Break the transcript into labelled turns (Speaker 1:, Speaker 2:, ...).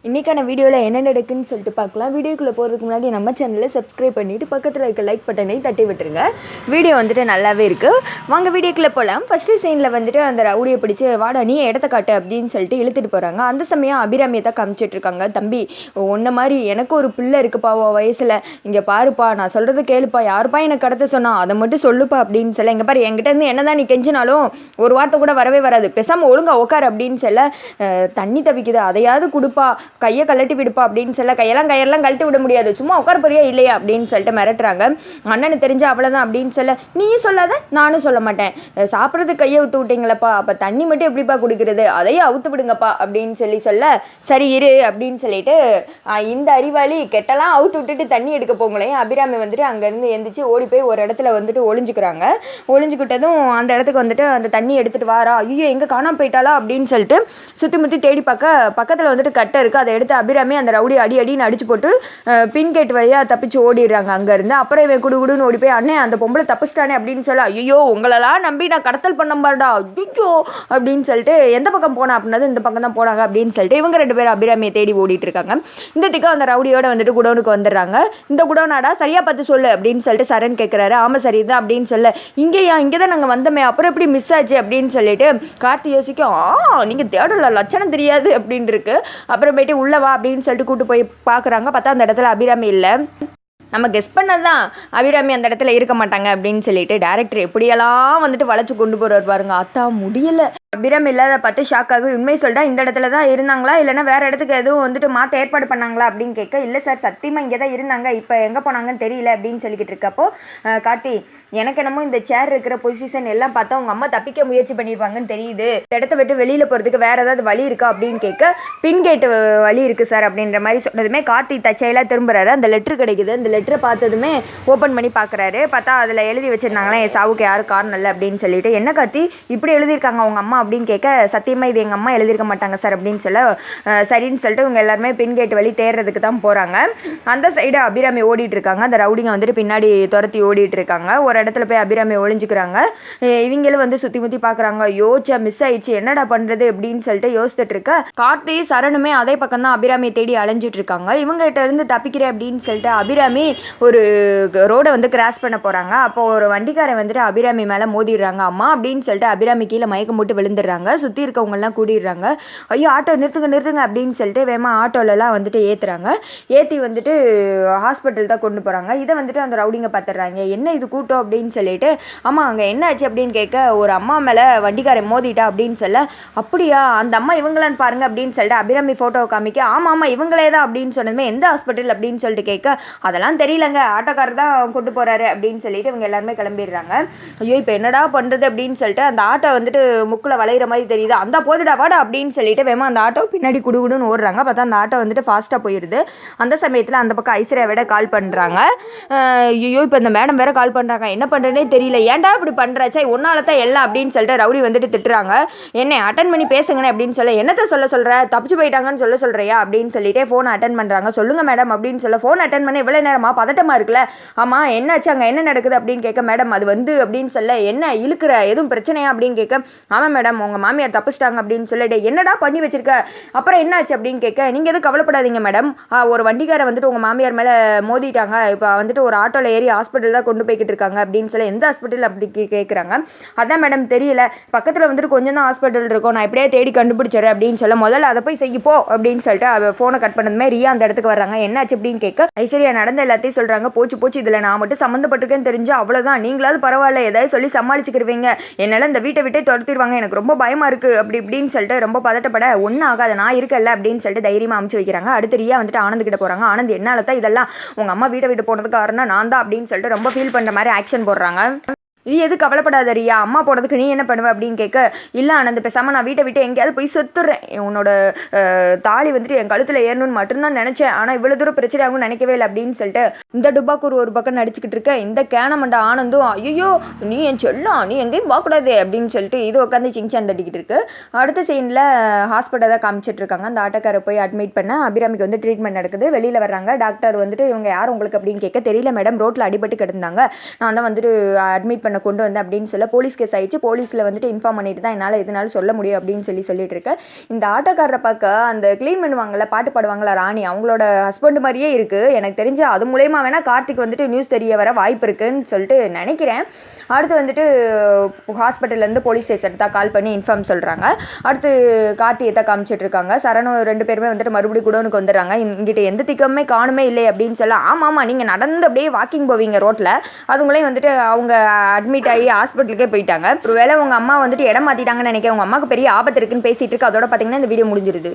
Speaker 1: இன்றைக்கான வீடியோவில் என்ன நடக்குன்னு சொல்லிட்டு பார்க்கலாம். வீடியோக்குள்ளே போகிறதுக்கு முன்னாடி நம்ம சேனலை சப்ஸ்கிரைப் பண்ணிவிட்டு பக்கத்தில் இருக்க லைக் பட்டனை தட்டி விட்டுருங்க. வீடியோ வந்துட்டு நல்லாவே இருக்குது. வாங்க வீடியோக்குள்ளே போகலாம். ஃபஸ்ட்டு சீனில் வந்துட்டு அந்த ரவுடியை பிடிச்சி வாடா நீ இடத்த காட்டு அப்படின்னு சொல்லிட்டு இழுத்துட்டு போகிறாங்க. அந்த சமயம் அபிராமியை தான் காமிச்சிட்ருக்காங்க. தம்பி உன்ன மாதிரி எனக்கு ஒரு பிள்ளை இருக்குப்பா வயசில், இங்கே பாருப்பா நான் சொல்கிறது கேளுப்பா, யாருப்பா எனக்கு கடத்த சொன்னா அதை மட்டும் சொல்லுப்பா அப்படின்னு சொல்ல, இங்கே பாரு என்கிட்டருந்து என்ன தான் நீ கெஞ்சினாலும் ஒரு வார்த்தை கூட வரவே வராது, பேசாமல் ஒழுங்கா உட்கார் அப்படின்னு சொல்ல, தண்ணி தவிக்குது அதையாவது கொடுப்பா, கையை கழட்டி விடுப்பா அப்படின்னு சொல்ல, கையெல்லாம் கழட்டி விட முடியாது, சும்மா உட்கார போறியா இல்லையா அப்படின்னு சொல்லிட்டு மிரட்டுறாங்க. அண்ணனு தெரிஞ்சா அவ்வளோதான் அப்படின்னு சொல்ல, நீயும் சொல்லாத நானும் சொல்ல மாட்டேன், சாப்பிட்றதுக்கு கையை ஊற்று விட்டீங்களப்பா, அப்போ தண்ணி மட்டும் எப்படிப்பா குடிக்கிறது, அதையே அவுத்து விடுங்கப்பா அப்படின்னு சொல்ல, சரி இரு அப்படின்னு சொல்லிட்டு இந்த அறிவாளி கெட்டெல்லாம் அவுத்து விட்டுட்டு தண்ணி எடுக்க போங்களையும் அபிராமி வந்துட்டு அங்கேருந்து எந்திரிச்சு ஓடி போய் ஒரு இடத்துல வந்துட்டு ஒளிஞ்சுக்கிறாங்க. ஒளிஞ்சுக்கிட்டதும் அந்த இடத்துக்கு வந்துட்டு அந்த தண்ணி எடுத்துகிட்டு வாரா, ஐயோ எங்கே காணாமல் போயிட்டாளா அப்படின்னு சொல்லிட்டு சுற்றி முற்றி தேடி பக்கத்தில் வந்துட்டு கட்டை இருக்குது, அதை எடுத்து அபிராமி அந்த ரவுடி அடின்னு அடிச்சு போட்டு பின் கேட் வழியாக தப்பிச்சு ஓடிடுறாங்க அங்கேருந்து. அப்புறம் இவன் குடுகுடுன்னு ஓடி போய் அண்ணே அந்த பொம்பளை தப்பிச்சிட்டானே அப்படின்னு சொல்ல, ஐயோ உங்களெல்லாம் நம்பி நான் கடத்தல் பண்ண பாருடா ஐயோ அப்படின்னு சொல்லிட்டு எந்த பக்கம் போனா அப்படின்னது இந்த பக்கம் தான் போனாங்க அப்படின்னு சொல்லிட்டு இவங்க ரெண்டு பேரும் அபிராமியை தேடி ஓடிட்டு இருக்காங்க. இந்த திக்கம் அந்த ரவுடியோட வந்துட்டு குடோனுக்கு வந்துடுறாங்க. இந்த குடோனாடா சரியா பார்த்து சொல்லு அப்படின்னு சொல்லிட்டு சரண் கேட்குறாரு. ஆமாம் சரி தான் அப்படின்னு சொல்ல, இங்கே தான் நாங்கள் வந்தோமே அப்புறம் எப்படி மிஸ் ஆச்சு அப்படின்னு சொல்லிட்டு கார்த்தி யோசிக்கும், நீங்கள் தேடல லட்சணம் தெரியாது அப்படின்னு இருக்கு. அப்புறமேட்டு உள்ள வா அப்படின்னு சொல்லிட்டு கூட்டு போய் பார்க்குறாங்க. பார்த்தா அந்த இடத்துல அபிராமி இல்லை. நம்ம கெஸ் பண்ணது தான் அபிராமி அந்த இடத்துல இருக்க மாட்டாங்க அப்படின்னு சொல்லிட்டு டேரக்டர் எப்படியெல்லாம் வந்துட்டு வளைச்சு கொண்டு போகிறார் பாருங்க. அத்தா முடியலை. அபிராமி இல்லாத பார்த்து ஷாக் ஆகும். உண்மை சொல்லிட்டா இந்த இடத்துல தான் இருந்தாங்களா இல்லைன்னா வேறு இடத்துக்கு எதுவும் வந்துட்டு மாற்ற ஏற்பாடு பண்ணாங்களா அப்படின்னு கேட்க, இல்லை சார் சத்தியமாக இங்கே தான் இருந்தாங்க, இப்போ எங்கே போனாங்கன்னு தெரியல அப்படின்னு சொல்லிக்கிட்டு இருக்கப்போ கார்த்தி எனக்கு என்னமோ இந்த சேர் இருக்கிற பொசிஷன் எல்லாம் பார்த்தா உங்கள் அம்மா தப்பிக்க முயற்சி பண்ணியிருப்பாங்கன்னு தெரியுது, இந்த இடத்த விட்டு வெளியில் போகிறதுக்கு வேறு ஏதாவது வழி இருக்கா அப்படின்னு கேட்க, பின் கேட்டு வழி இருக்குது சார் அப்படின்ற மாதிரி சொன்னதுமே கார்த்தி தச்சையெல்லாம் திரும்புறாரு. அந்த லெட்ரு கிடைக்குது. அந்த லெட்டரை பார்த்ததுமே ஓப்பன் பண்ணி பார்க்குறாரு. பார்த்தா அதில் எழுதி வச்சுருந்தாங்களே என் சாவுக்கு யாரும் காரணம் இல்லை அப்படின்னு சொல்லிட்டு, என்ன கார்த்தி இப்படி எழுதியிருக்காங்க அவங்க அம்மா அப்படின்னு கேட்க, சத்தியமாக இது எங்கள் அம்மா எழுதியிருக்க மாட்டாங்க சார் அப்படின்னு சொல்ல, சரின்னு சொல்லிட்டு இவங்க எல்லாருமே பின் கேட் வழி தேடுறதுக்கு தான் போகிறாங்க. அந்த சைடு அபிராமி ஓடிட்டு இருக்காங்க. அந்த ரவுடிங்க வந்துட்டு பின்னாடி துரத்தி ஓடிட்டு இருக்காங்க. ஒரு இடத்துல போய் அபிராமி ஒளிஞ்சுக்கிறாங்க. இவங்களும் வந்து சுற்றி முற்றி பார்க்குறாங்க. யோசிச்சா மிஸ் ஆயிடுச்சு என்னடா பண்ணுறது அப்படின்னு சொல்லிட்டு யோசிச்சுட்டு இருக்க, கார்த்தி சரணுமே அதே பக்கம் தான் அபிராமியை தேடி அலைஞ்சிட்டு இருக்காங்க. இவங்ககிட்ட இருந்து தப்பிக்கிறேன் அப்படின்னு சொல்லிட்டு அபிராமி ஒரு ரோடை வந்து கிராஸ் பண்ண போகிறாங்க. அப்போ ஒரு வண்டிக்காரன் வந்துட்டு அபிராமி மேலே மோதிடுறாங்க. அம்மா அப்படின்னு சொல்லிட்டு அபிராமி கீழே மயக்கம் போட்டு விழுந்துடுறாங்க. சுற்றி இருக்கவங்கெல்லாம் கூடிடுறாங்க. ஐயோ ஆட்டோ நிறுத்துங்க அப்படின்னு சொல்லிட்டு வேமா ஆட்டோலலாம் வந்துட்டு ஏற்றுறாங்க. ஏற்றி வந்துட்டு ஹாஸ்பிட்டல் தான் கொண்டு போகிறாங்க. இதை வந்துட்டு அந்த ரவுடிங்க பார்த்துடுறாங்க. என்ன இது கூட்டம் அப்படின்னு சொல்லிட்டு, ஆமாம் அங்கே என்ன ஆச்சு அப்படின்னு கேட்க, ஒரு அம்மா மேலே வண்டிக்காரன் மோதிட்டா அப்படின்னு சொல்ல, அப்படியா அந்த அம்மா இவங்களான்னு பாருங்க அப்படின்னு சொல்லிட்டு அபிராமி ஃபோட்டோவை காமிக்க, ஆமாம் இவங்களே தான் அப்படின்னு சொன்னதுமே எந்த ஹாஸ்பிட்டல் அப்படின்னு சொல்லிட்டு கேட்க, அதெல்லாம் தெரியலங்க ஆட்டோக்காரர் தான் கொண்டு போகிறாரு அப்படின்னு சொல்லிட்டு இவங்க எல்லாருமே கிளம்பிடுறாங்க. ஐயோ இப்போ என்னடா பண்ணுறது அப்படின்னு சொல்லிட்டு அந்த ஆட்டோ வந்துட்டு முக்கில் வளையிற மாதிரி தெரியுது. அந்த போதுடா வாடா அப்படின்னு சொல்லிட்டு வேமா அந்த ஆட்டோ பின்னாடி குடுகுடுன்னு ஓடுறாங்க. பார்த்தா அந்த ஆட்டோ வந்துட்டு ஃபாஸ்ட்டாக போயிடுது. அந்த சமயத்தில் அந்த பக்கம் ஐஸ்வர்யா விட கால் பண்ணுறாங்க. ஐயோ இப்போ இந்த மேடம் வேற கால் பண்ணுறாங்க, என்ன பண்ணுறேனே தெரியல, ஏன்டா இப்படி பண்ணுறாச்சா ஒன்னால தான் எல்லாம் அப்படின்னு சொல்லிட்டு ரவுடி வந்துட்டு திட்டுறாங்க. என்ன அட்டன் பண்ணி பேசுங்கன்னு அப்படின்னு சொல்ல, என்னத்தை சொல்கிற தப்பிச்சு போயிட்டாங்கன்னு சொல்கிறியா அப்படின்னு சொல்லிட்டு ஃபோனை அட்டன் பண்ணுறாங்க. சொல்லுங்கள் மேடம் அப்படின்னு சொல்ல, ஃபோன் அட்டன் பண்ண இவ்வளோ நேரமா பதட்டமாக இருக்குல்ல, ஆமாம் என்னாச்சு அங்கே என்ன நடக்குது அப்படின்னு கேட்க, மேடம் அது வந்து அப்படின்னு சொல்ல, என்ன இழுக்கிற எதுவும் பிரச்சனையா அப்படின்னு கேட்க, ஆமாம் மேடம் உங்கள் மாமியார் தப்பிச்சிட்டாங்க அப்படின்னு சொல்லிட்டு, என்னடா பண்ணி வச்சிருக்க அப்புறம் என்னாச்சு அப்படின்னு கேட்க, நீங்கள் எதுவும் கவலைப்படாதீங்க மேடம், ஒரு வண்டிக்காரை வந்துட்டு உங்கள் மாமியார் மேலே மோதிட்டாங்க, இப்போ வந்துட்டு ஒரு ஆட்டோவில் ஏறி ஹாஸ்பிட்டல் தான் கொண்டு போய்கிட்டு இருக்காங்க அப்படின்னு சொல்லி, எந்த ஹாஸ்பிட்டல் அப்படி கேட்குறாங்க. அதான் மேடம் தெரியல, பக்கத்தில் வந்துட்டு கொஞ்சம் தான் ஹாஸ்பிட்டல் இருக்கும், நான் இப்படியே தேடி கண்டுபிடிச்சிடறேன் அப்படின்னு சொல்ல, முதல்ல அதை போய் செய்யப்போ அப்படின்னு சொல்லிட்டு அவள் ஃபோனை கட் பண்ணதுமே ரியா அந்த இடத்துக்கு வர்றாங்க. என்னாச்சு அப்படின்னு கேட்க, ஐஸ்வர்யா நடந்த எல்லாத்தையும் சொல்கிறாங்க. போச்சு இதில் நான் மட்டும் சம்மந்தப்பட்டிருக்கேன்னு தெரிஞ்சு அவ்வளோதான், நீங்களாவது பரவாயில்ல ஏதாவது சொல்லி சமாளிச்சுக்கிருவீங்க, என்னால் இந்த வீட்டை விட்டே துரத்திடுவாங்க, எனக்கு ரொம்ப பயமாக இருக்குது அப்படி இப்படின்னு சொல்லிட்டு ரொம்ப பதட்டப்பட, ஒன்றும் ஆகாது நான் இருக்கல அப்படின்னு சொல்லிட்டு தைரியமாக அமுச்சு வைக்கிறாங்க. அடுத்த ரியா வந்துட்டு ஆனந்த் கிட்ட போகிறாங்க. ஆனந்த் என்னால் தான் இதெல்லாம் உங்கள் அம்மா வீட்டை விட்டு போனதுக்கு காரணம் நான் தான் அப்படின்னு சொல்லிட்டு ரொம்ப ஃபீல் பண்ணுற மாதிரி ஆக்ஷன் போடுறாங்க. நீ எது கவலைப்படாத ரியா, அம்மா போடுறதுக்கு நீ என்ன பண்ணுவ அப்படின்னு கேட்க, இல்லை ஆனந்த் பேசாமல் நான் வீட்டை விட்டு எங்கேயாவது போய் செத்துடுறேன், உன்னோட தாலி வந்துட்டு என் கழுத்தில் ஏறணும்னு மட்டும்தான் நினச்சேன், ஆனால் இவ்வளோ தூரம் பிரச்சனை ஆகும் நினைக்கவே இல்லை அப்படின்னு சொல்லிட்டு இந்த டுபாக்கூர் ஒரு பக்கம் நடிச்சுக்கிட்டு இருக்க, இந்த கேனமண்ட ஆனந்தும் ஐயோ நீ என் செல்லம் நீ எங்கேயும் பார்க்கக்கூடாது அப்படின்னு சொல்லிட்டு இது உட்காந்து சிங்சான் தட்டிக்கிட்டு இருக்கு. அடுத்த சீனில் ஹாஸ்பிட்டல் தான் காமிச்சிட்டு இருக்காங்க. அந்த ஆட்டோக்காரை போய் அட்மிட் பண்ண அபிராமிக்கு வந்து ட்ரீட்மெண்ட் நடக்குது. வெளியில் வர்றாங்க. டாக்டர் வந்துட்டு இவங்க யார் உங்களுக்கு அப்படின்னு கேட்க, தெரியல மேடம் ரோட்டில் அடிபட்டு கிடந்தாங்க, நான் தான் வந்துட்டு அட்மிட் பண்ண பண்ண கொண்டு வந்தேன் அப்படின்னு சொல்ல போலீஸ் கேஸ் ஆயிடுச்சு. போலீஸில் வந்துட்டு இன்ஃபார்ம் பண்ணிட்டு தான் என்னால் எதுனாலும் சொல்ல முடியும் அப்படின்னு சொல்லிட்டு இருக்கேன். இந்த ஆட்டோக்காரரை பார்க்க அந்த க்ளீன் பண்ணுவாங்கள்ல, பாட்டு பாடுவாங்களா ராணி, அவங்களோட ஹஸ்பண்ட் மாதிரியே இருக்குது. எனக்கு தெரிஞ்சு அது மூலயமா வேணால் கார்த்திக் வந்துட்டு நியூஸ் தெரிய வர வாய்ப்பு இருக்குன்னு சொல்லிட்டு நினைக்கிறேன். அடுத்து வந்துட்டு ஹாஸ்பிட்டல்லேருந்து போலீஸ் ஸ்டேஷன் தான் கால் பண்ணி இன்ஃபார்ம் சொல்கிறாங்க. அடுத்து கார்த்தியை தான் காமிச்சிட்டு இருக்காங்க. சரணும் 2 பேருமே வந்துட்டு மறுபடியும் குடோனுக்கு வந்துடுறாங்க. இங்கிட்ட எந்த திக்கமே காணுமே இல்லை அப்படின்னு சொல்ல, ஆமாம் நீங்கள் நடந்து அப்படியே வாக்கிங் போவீங்க ரோட்டில், அதுங்களையும் வந்துட்டு அவங்க அட்மிட் ஆகி ஹாஸ்பிட்டலுக்கே போயிட்டாங்க. ஒரு வேளை உங்கள் அம்மா வந்துட்டு இடம் மாற்றிட்டாங்கன்னு நினைக்கிறேன், உங்கள் அம்மாவுக்கு பெரிய ஆபத்து இருக்குன்னு பேசிகிட்டு இருக்கு. அதோட பார்த்தீங்கன்னா இந்த வீடியோ முடிஞ்சிருது.